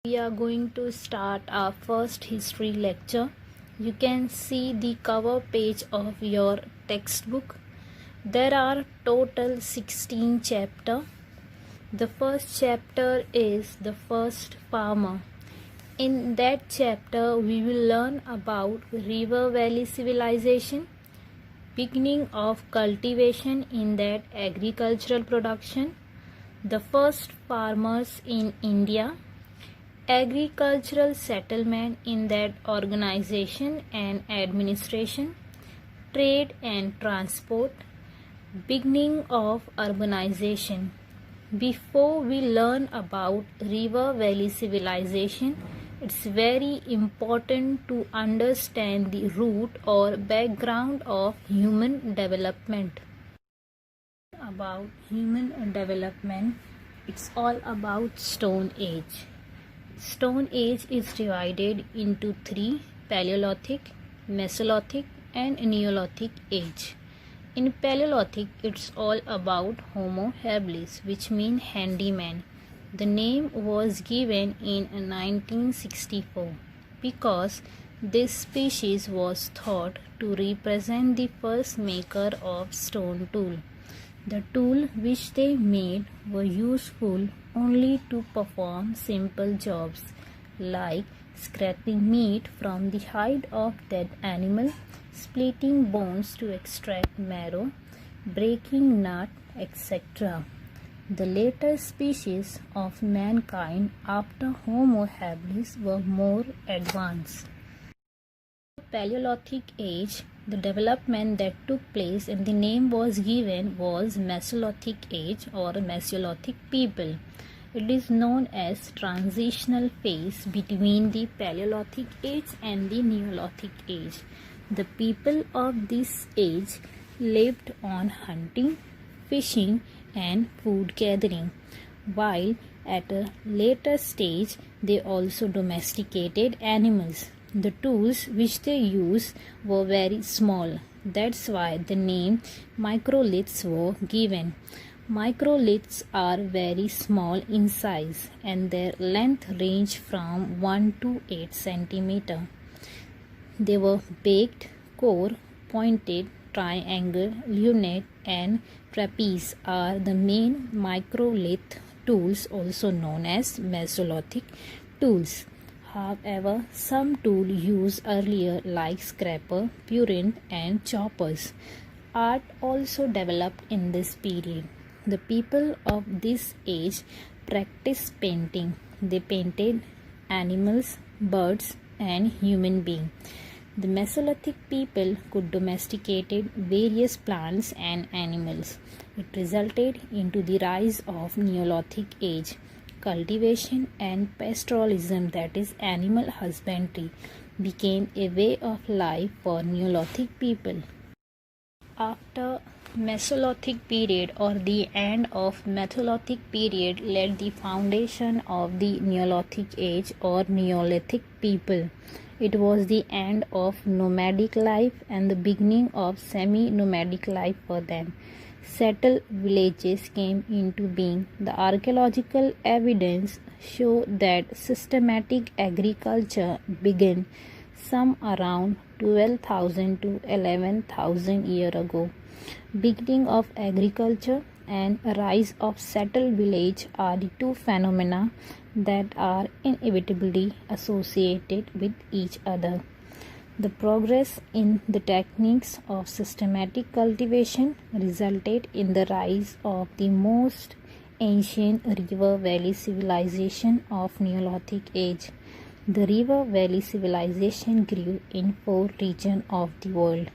We are going to start our first history lecture. You can see the cover page of your textbook. There are total 16 chapters. The first chapter is the first farmer. In that chapter, we will learn about river valley civilization, beginning of cultivation in that agricultural production, the first farmers in India, agricultural settlement in that organization and administration, trade and transport, beginning of urbanization. Before we learn about river valley civilization, it's very important to understand the root or background of human development. About human development, it's all about Stone Age. Stone Age is divided into three: Paleolithic, Mesolithic and Neolithic age. In Paleolithic, it's all about Homo habilis, which means handyman. The name was given in 1964 because this species was thought to represent the first maker of stone tool. The tool which they made were useful only to perform simple jobs like scraping meat from the hide of dead animal, splitting bones to extract marrow, breaking nut, etc. The later species of mankind after Homo habilis were more advanced. Paleolithic age, the development that took place and the name was given was Mesolithic age or Mesolithic people. It is known as transitional phase between the Paleolithic age and the Neolithic age. The people of this age lived on hunting, fishing and food gathering, while at a later stage they also domesticated animals. The tools which they used were very small. That's why the name microliths were given. Microliths are very small in size and their length ranged from 1 to 8 cm. They were baked, core, pointed, triangle, lunate and trapeze are the main microlith tools, also known as Mesolithic tools. However, some tools used earlier like scraper, purine and choppers art also developed in this period. The people of this age practiced painting. They painted animals, birds and human beings. The Mesolithic people could domesticate various plants and animals. It resulted into the rise of Neolithic age. Cultivation and pastoralism, that is animal husbandry, became a way of life for Neolithic people. After Mesolithic period or the end of Mesolithic period laid the foundation of the Neolithic age or Neolithic people. It was the end of nomadic life and the beginning of semi-nomadic life for them. Settled villages came into being. The archaeological evidence show that systematic agriculture began some around 12,000 to 11,000 years ago. Beginning of agriculture and rise of settled village are the two phenomena that are inevitably associated with each other. The progress in the techniques of systematic cultivation resulted in the rise of the most ancient river valley civilization of Neolithic age. The river valley civilization grew in 4 regions of the world.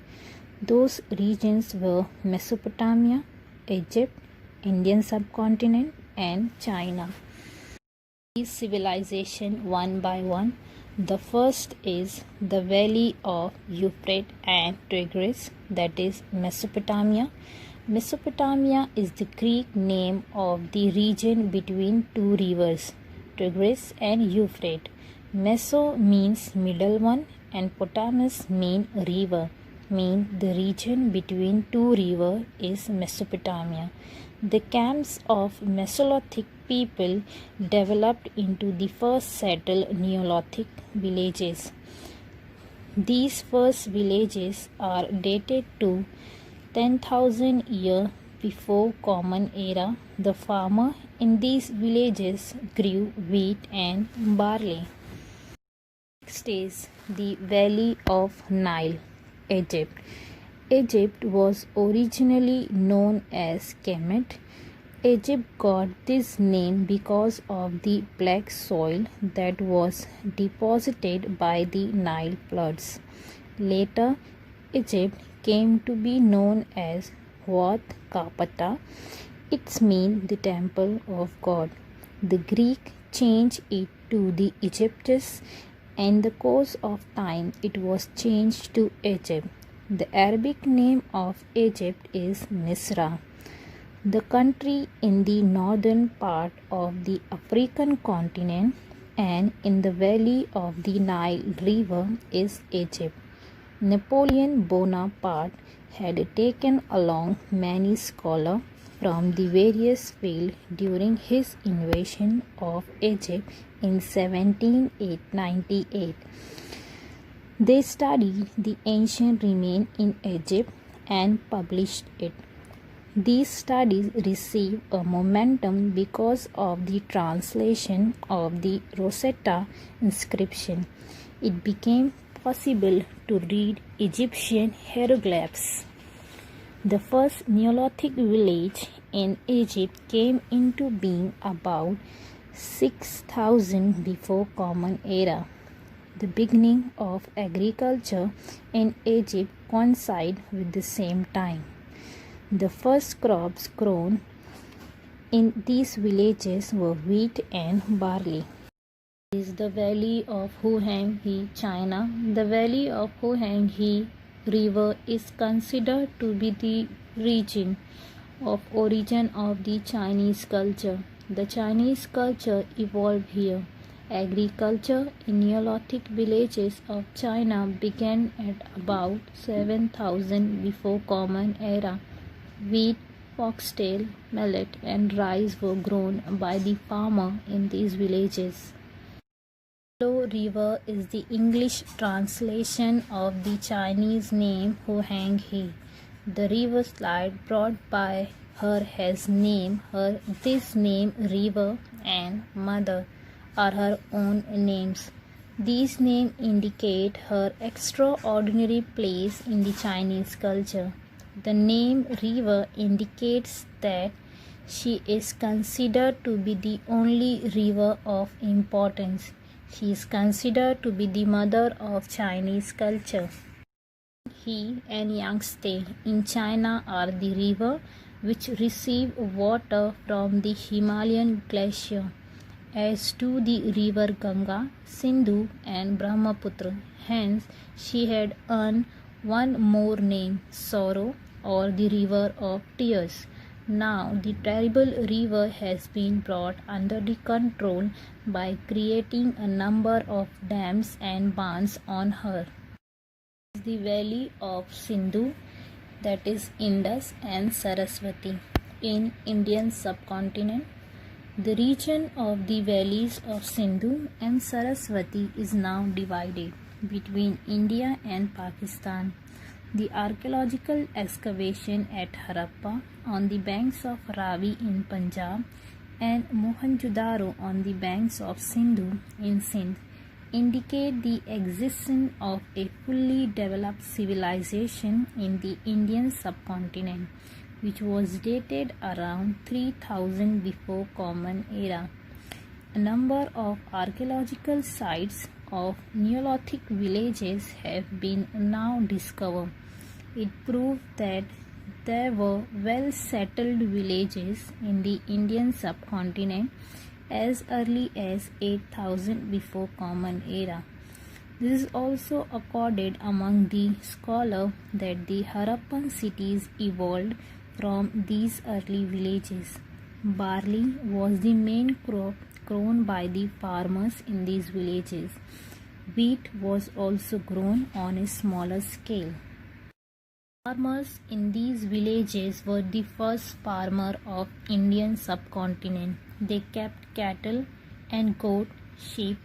Those regions were Mesopotamia, Egypt, Indian subcontinent and China. These civilizations one by one. The first is the valley of Euphrates and Tigris, that is Mesopotamia. Mesopotamia is the Greek name of the region between two rivers, Tigris and Euphrates. Meso means middle one and Potamus means river, mean the region between two rivers is Mesopotamia. The camps of Mesolithic people developed into the first settled Neolithic villages. These first villages are dated to 10,000 years before Common Era. The farmer in these villages grew wheat and barley. Next is the Valley of Nile, Egypt. Egypt was originally known as Kemet. Egypt got this name because of the black soil that was deposited by the Nile floods. Later, Egypt came to be known as Wat Kapata. It means the temple of God. The Greek changed it to the Egyptus, and in the course of time it was changed to Egypt. The Arabic name of Egypt is Misra. The country in the northern part of the African continent and in the valley of the Nile River is Egypt. Napoleon Bonaparte had taken along many scholars from the various fields during his invasion of Egypt in 1798. They studied the ancient remains in Egypt and published it. These studies received a momentum because of the translation of the Rosetta inscription. It became possible to read Egyptian hieroglyphs. The first Neolithic village in Egypt came into being about 6,000 before Common Era. The beginning of agriculture in Egypt coincided with the same time. The first crops grown in these villages were wheat and barley. This is the valley of Huanghe, China. The valley of Huanghe River is considered to be the region of origin of the Chinese culture. The Chinese culture evolved here. Agriculture in Neolithic villages of China began at about 7,000 before Common Era. Wheat, foxtail, millet, and rice were grown by the farmer in these villages. Yellow River is the English translation of the Chinese name Huanghe. The river slide brought by her has named her this name river and mother are her own names. These names indicate her extraordinary place in the Chinese culture. The name river indicates that she is considered to be the only river of importance. She is considered to be the mother of Chinese culture. He and Yangtze in China are the river which receive water from the Himalayan glacier, as do the river Ganga, Sindhu and Brahmaputra. Hence, she had earned one more name, sorrow, or the river of tears. Now, the terrible river has been brought under the control by creating a number of dams and barns on her. The valley of Sindhu, that is Indus and Saraswati in Indian subcontinent. The region of the valleys of Sindhu and Saraswati is now divided between India and Pakistan. The archaeological excavation at Harappa on the banks of Ravi in Punjab and Mohenjo-daro on the banks of Sindhu in Sindh indicate the existence of a fully developed civilization in the Indian subcontinent, which was dated around 3000 before Common Era. A number of archaeological sites of Neolithic villages have been now discovered. It proved that there were well-settled villages in the Indian subcontinent as early as 8000 before Common Era. This is also accorded among the scholars that the Harappan cities evolved from these early villages. Barley was the main crop grown by the farmers in these villages. Wheat was also grown on a smaller scale. Farmers in these villages were the first farmer of Indian subcontinent. They kept cattle and goat, sheep.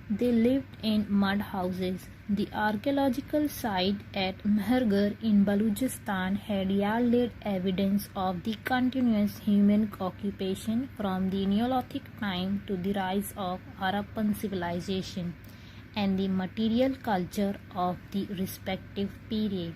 They lived in mud houses. The archaeological site at Mehrgarh in Balochistan had yielded evidence of the continuous human occupation from the Neolithic time to the rise of Harappan civilization and the material culture of the respective period.